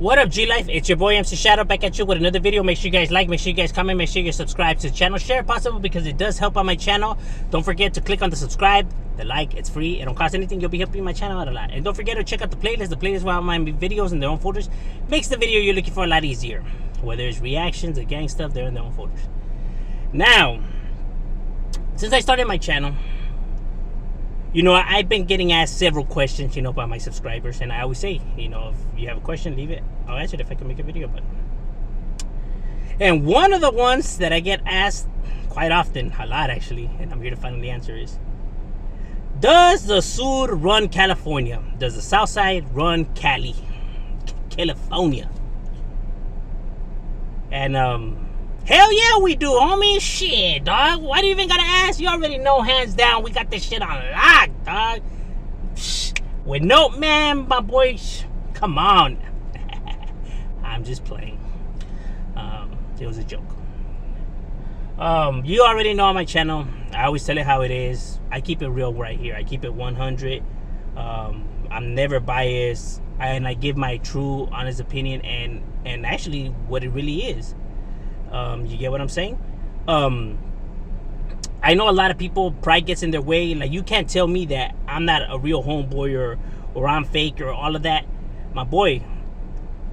What up, G Life? It's your boy MC Shadow back at you with another video. Make sure you guys like, make sure you guys comment, make sure you subscribe to the channel. Share if possible because it does help out my channel. Don't forget to click on the subscribe, the like. It's free. It don't cost anything. You'll be helping my channel out a lot. And don't forget to check out the playlist. The playlist with all my videos in their own folders makes the video you're looking for a lot easier. Whether it's reactions or gang stuff, they're in their own folders. Now, since I started my channel, I've been getting asked several questions, by my subscribers. And I always say, if you have a question, leave it. I'll answer it if I can make a video. And one of the ones that I get asked quite often, a lot actually, and I'm here to finally answer is, does the SUR run California? Does the South Side run California? And, hell yeah, we do, homie. Shit, dog. Why do you even gotta ask? You already know, hands down, we got this shit on lock, dog. With no, man, my boy, come on. I'm just playing. It was a joke. You already know on my channel, I always tell it how it is. I keep it real right here. I keep it 100. I'm never biased, and I give my true, honest opinion and actually what it really is. You get what I'm saying? I know a lot of people, pride gets in their way. Like, you can't tell me that I'm not a real homeboy or I'm fake or all of that. My boy,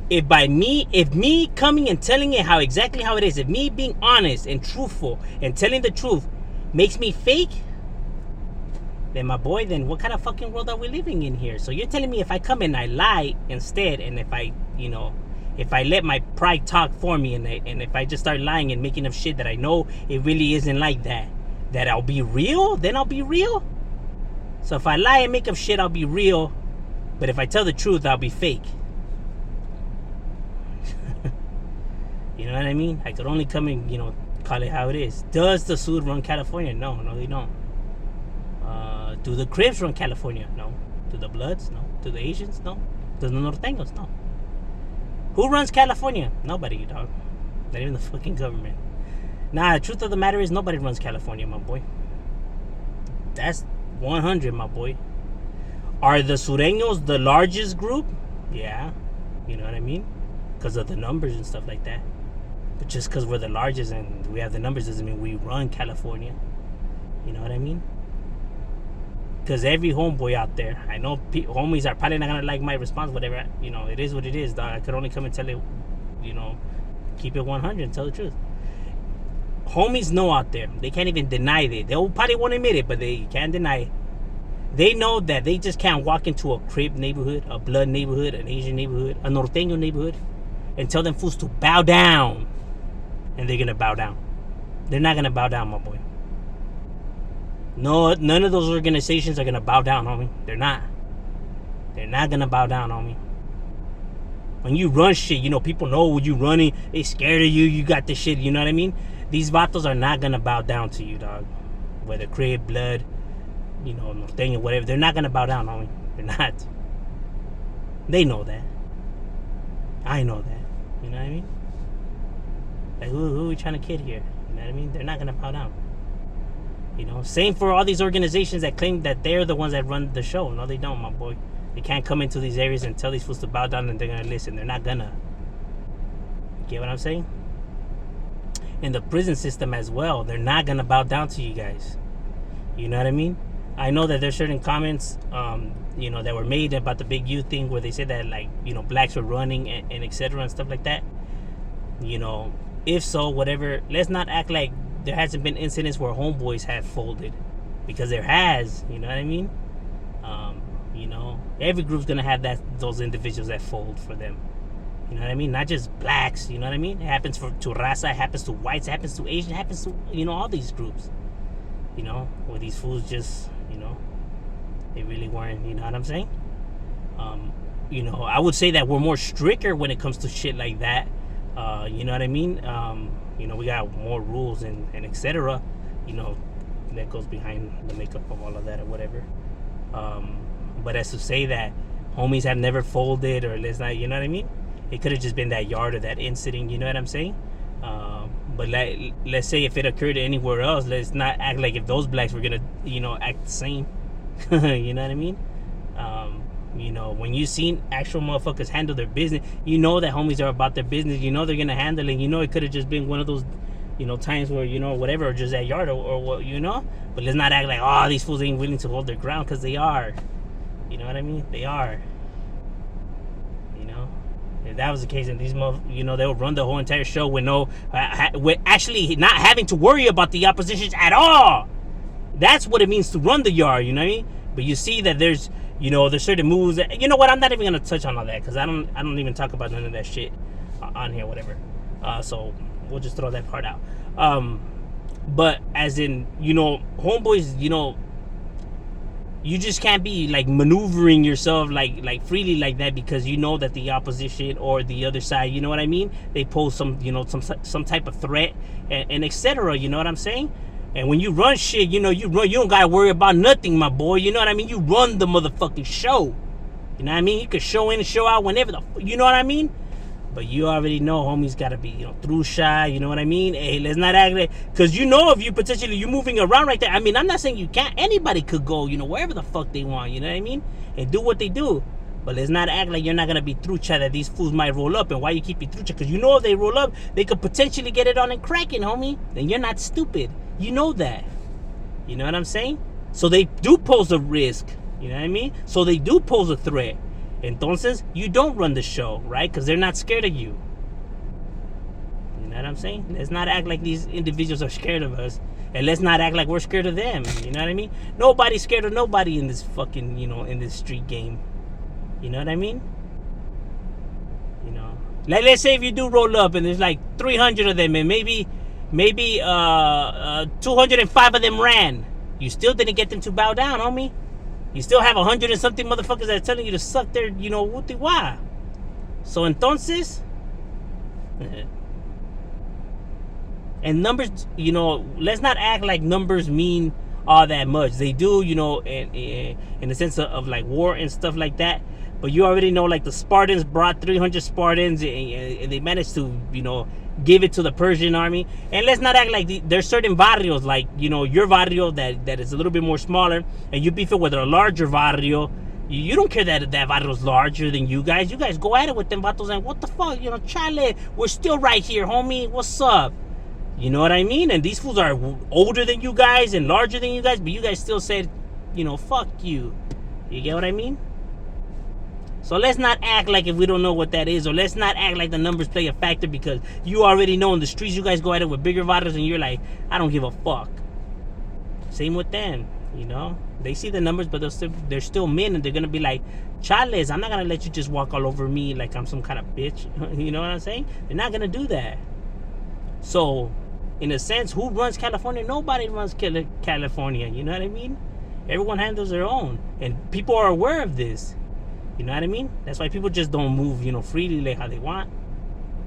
if me coming and telling it exactly how it is, if me being honest and truthful and telling the truth makes me fake, then my boy, then what kind of fucking world are we living in here? So you're telling me if I come and I lie instead, and if I let my pride talk for me, and if I just start lying and making up shit that I know it really isn't like that I'll be real? Then I'll be real? So if I lie and make up shit, I'll be real. But if I tell the truth, I'll be fake. You know what I mean? I could only come and, call it how it is. Does the SUR run California? No, they don't. Do the Crips run California? No. Do the Bloods? No. Do the Asians? No. Do the Norteños? No. Who runs California? Nobody, dog. Not even the fucking government. Nah, the truth of the matter is nobody runs California, my boy. That's 100, my boy. Are the Sureños the largest group? Yeah. You know what I mean? Because of the numbers and stuff like that. But just because we're the largest and we have the numbers doesn't mean we run California. You know what I mean? Because every homeboy out there, I know homies are probably not going to like my response, whatever. It is what it is, dog. I could only come and tell it, keep it 100 and tell the truth. Homies know out there. They can't even deny it. They probably won't admit it, but they can't deny it. They know that they just can't walk into a Crip neighborhood, a Blood neighborhood, an Asian neighborhood, a Norteño neighborhood, and tell them fools to bow down. And they're going to bow down. They're not going to bow down, my boy. No, none of those organizations are going to bow down, homie. They're not. They're not going to bow down, homie. When you run shit, people know when you running. They scared of you. You got this shit, you know what I mean? These vatos are not going to bow down to you, dog. Whether Crip, Blood, Norteño, whatever. They're not going to bow down, homie. They're not. They know that. I know that. You know what I mean? Like, who are we trying to kid here? You know what I mean? They're not going to bow down. Same for all these organizations that claim that they're the ones that run the show. No, they don't, my boy. They can't come into these areas and tell these fools to bow down and they're going to listen. They're not gonna. Get what I'm saying? In the prison system as well, they're not going to bow down to you guys. You know what I mean? I know that there's certain comments, that were made about the big youth thing where they said that, like, blacks were running and etc. and stuff like that. If so, whatever, let's not act like there hasn't been incidents where homeboys have folded, because there has. You know what I mean? Every group's gonna have those individuals that fold for them. You know what I mean? Not just blacks. You know what I mean? It happens to raza, it happens to whites, it happens to Asian, it happens to all these groups. Where these fools just they really weren't. You know what I'm saying? I would say that we're more stricter when it comes to shit like that. You know what I mean? We got more rules and etc. That goes behind the makeup of all of that or whatever. But as to say that homies have never folded, or let's not, you know what I mean? It could have just been that yard or that incident. You know what I'm saying? But let's say if it occurred anywhere else, let's not act like if those blacks were gonna, act the same. You know what I mean? You know, when you seen actual motherfuckers handle their business, you know that homies are about their business. You know they're gonna handle it. You know it could have just been one of those, you know, times where, you know, whatever, or just that yard or what, you know. But let's not act like, oh, these fools ain't willing to hold their ground, because they are. You know what I mean? They are. You know, if that was the case, and these you know, they'll run the whole entire show with no, with actually not having to worry about the oppositions at all. That's what it means to run the yard. You know what I mean? But you see that there's, you know, there's certain moves that, you know what, I'm not even gonna touch on all that, because I don't even talk about none of that shit on here, whatever. So we'll just throw that part out. But as in, you know, homeboys, you know, you just can't be like maneuvering yourself like freely like that, because you know that the opposition or the other side, you know what I mean, they pose some, you know, some type of threat, and etc. You know what I'm saying? And when you run shit, you know, you don't gotta worry about nothing, my boy. You know what I mean? You run the motherfucking show. You know what I mean? You can show in and show out whenever you know what I mean? But you already know homies gotta be, you know, through shy, you know what I mean? Hey, let's not act like, because you know, if you potentially, you moving around right there, I mean, I'm not saying you can't, anybody could go, you know, wherever the fuck they want, you know what I mean? And do what they do. But let's not act like you're not gonna be through chat, that these fools might roll up. And why you keep it through chat? Because you know if they roll up, they could potentially get it on and cracking, homie. Then you're not stupid. You know that. You know what I'm saying? So they do pose a risk. You know what I mean? So they do pose a threat. Entonces, you don't run the show, right? Because they're not scared of you. You know what I'm saying? Let's not act like these individuals are scared of us. And let's not act like we're scared of them. You know what I mean? Nobody's scared of nobody in this fucking, you know, in this street game. You know what I mean? You know, like, let's say if you do roll up and there's like 300 of them, and maybe 205 of them ran. You still didn't get them to bow down, homie. You still have 100 and something motherfuckers that are telling you to suck their, you know, wuti wa. So entonces, and numbers, you know, let's not act like numbers mean all that much. They do, you know, in the sense of like war and stuff like that. But you already know, like, the Spartans brought 300 Spartans, and they managed to, you know, give it to the Persian army. And let's not act like there's certain barrios, like, you know, your barrio that is a little bit more smaller, and you beef it with a larger barrio. You don't care that barrio's larger than you guys. You guys go at it with them vatos, and what the fuck, you know, chale, we're still right here, homie. What's up? You know what I mean? And these fools are older than you guys and larger than you guys, but you guys still said, you know, fuck you. You get what I mean? So let's not act like if we don't know what that is, or let's not act like the numbers play a factor, because you already know in the streets you guys go at it with bigger vatos, and you're like, I don't give a fuck. Same with them, you know? They see the numbers, but they're still men, and they're gonna be like, Chales, I'm not gonna let you just walk all over me like I'm some kind of bitch. You know what I'm saying? They're not gonna do that. So, in a sense, who runs California? Nobody runs California, you know what I mean? Everyone handles their own, and people are aware of this. You know what I mean? That's why people just don't move, you know, freely like how they want.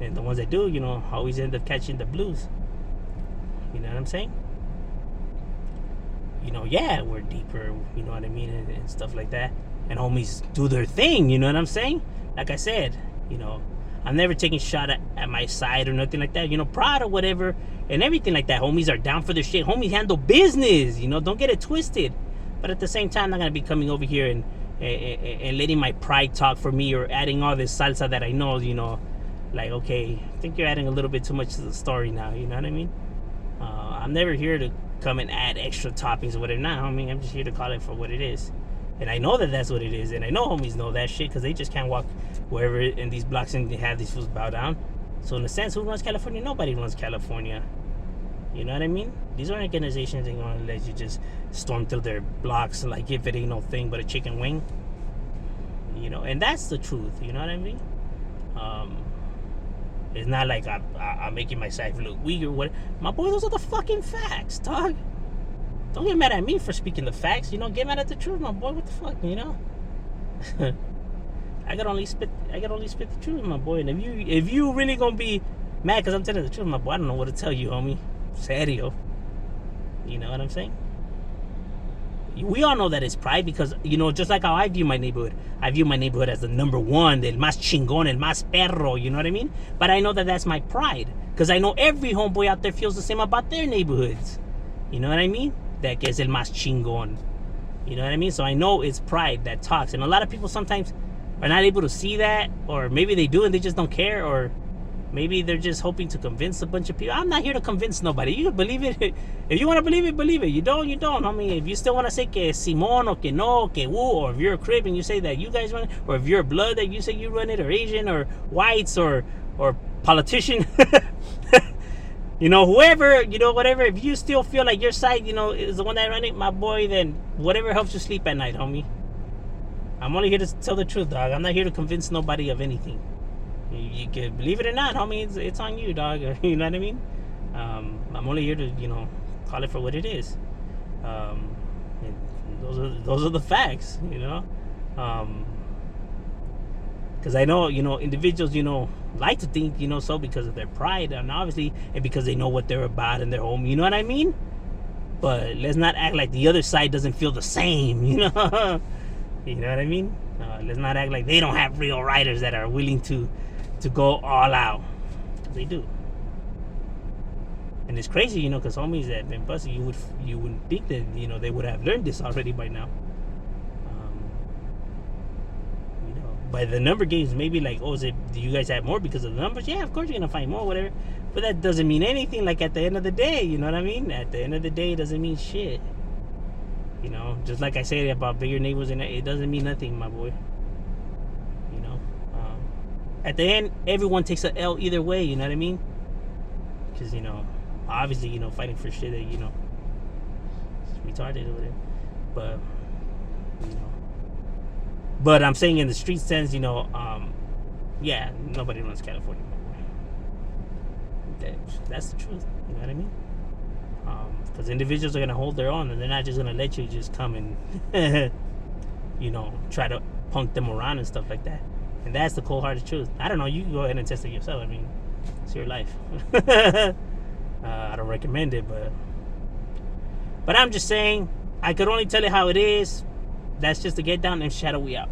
And the ones that do, you know, always end up catching the blues. You know what I'm saying? You know, yeah, we're deeper, you know what I mean, and stuff like that. And homies do their thing, you know what I'm saying? Like I said, you know, I'm never taking shot at my side or nothing like that. You know, proud or whatever and everything like that. Homies are down for their shit. Homies handle business, you know, don't get it twisted. But at the same time, I'm not going to be coming over here and letting my pride talk for me, or adding all this salsa that I know, you know, like, okay, I think you're adding a little bit too much to the story now, you know what I mean? I'm never here to come and add extra toppings or whatever. Nah, homie, I'm just here to call it for what it is. And I know that that's what it is, and I know homies know that shit, because they just can't walk wherever in these blocks and they have these fools bow down. So in a sense, who runs California? Nobody runs California. You know what I mean? These organizations ain't gonna let you just storm through their blocks like if it ain't no thing but a chicken wing. You know, and that's the truth. You know what I mean? It's not like I'm making myself look weak or what. My boy, those are the fucking facts, dog. Don't get mad at me for speaking the facts. You know, get mad at the truth, my boy. What the fuck, you know? I could only spit the truth, my boy. And if you really gonna be mad because I'm telling the truth, my boy, I don't know what to tell you, homie. Serio. You know what I'm saying? We all know that it's pride, because, you know, just like how I view my neighborhood. I view my neighborhood as the number one, el más chingón, el más perro, you know what I mean? But I know that that's my pride, because I know every homeboy out there feels the same about their neighborhoods. You know what I mean? That que es el más chingón. You know what I mean? So I know it's pride that talks, and a lot of people sometimes are not able to see that, or maybe they do and they just don't care, or maybe they're just hoping to convince a bunch of people. I'm not here to convince nobody. You can believe it. If you want to believe it, believe it. You don't, you don't. I mean, if you still want to say que Simon or que no, que woo, or if you're a Crip and you say that you guys run it, or if you're a blood that you say you run it, or Asian, or whites, or politician, you know, whoever, you know, whatever. If you still feel like your side, you know, is the one that run it, my boy, then whatever helps you sleep at night, homie. I'm only here to tell the truth, dog. I'm not here to convince nobody of anything. You can believe it or not, homie. It's on you, dog. You know what I mean? I'm only here to, you know, call it for what it is. And those are the facts, you know. Because I know, you know, individuals, you know, like to think, you know, so because of their pride, and obviously, and because they know what they're about in their home. You know what I mean? But let's not act like the other side doesn't feel the same. You know, you know what I mean? Let's not act like they don't have real riders that are willing to go all out. They do. And it's crazy, you know, because homies that been busted, you wouldn't think that, you know, they would have learned this already by now. You know, by the number games, maybe like, oh, do you guys have more because of the numbers? Yeah, of course you're gonna find more, whatever. But that doesn't mean anything. Like at the end of the day, you know what I mean? At the end of the day, it doesn't mean shit. You know, just like I said about bigger neighbors, and it doesn't mean nothing, my boy. You know, at the end, everyone takes a L either way. You know what I mean? Because, you know, obviously, you know, fighting for shit that, you know, it's retarded or whatever. But, you know, but I'm saying in the street sense, you know, yeah, nobody runs California. That's the truth. You know what I mean? Because individuals are going to hold their own, and they're not just going to let you just come and, you know, try to punk them around and stuff like that. And that's the cold-hearted truth. I don't know. You can go ahead and test it yourself. I mean, it's your life. I don't recommend it, but I'm just saying, I could only tell you how it is. That's just to get down and shadow we out.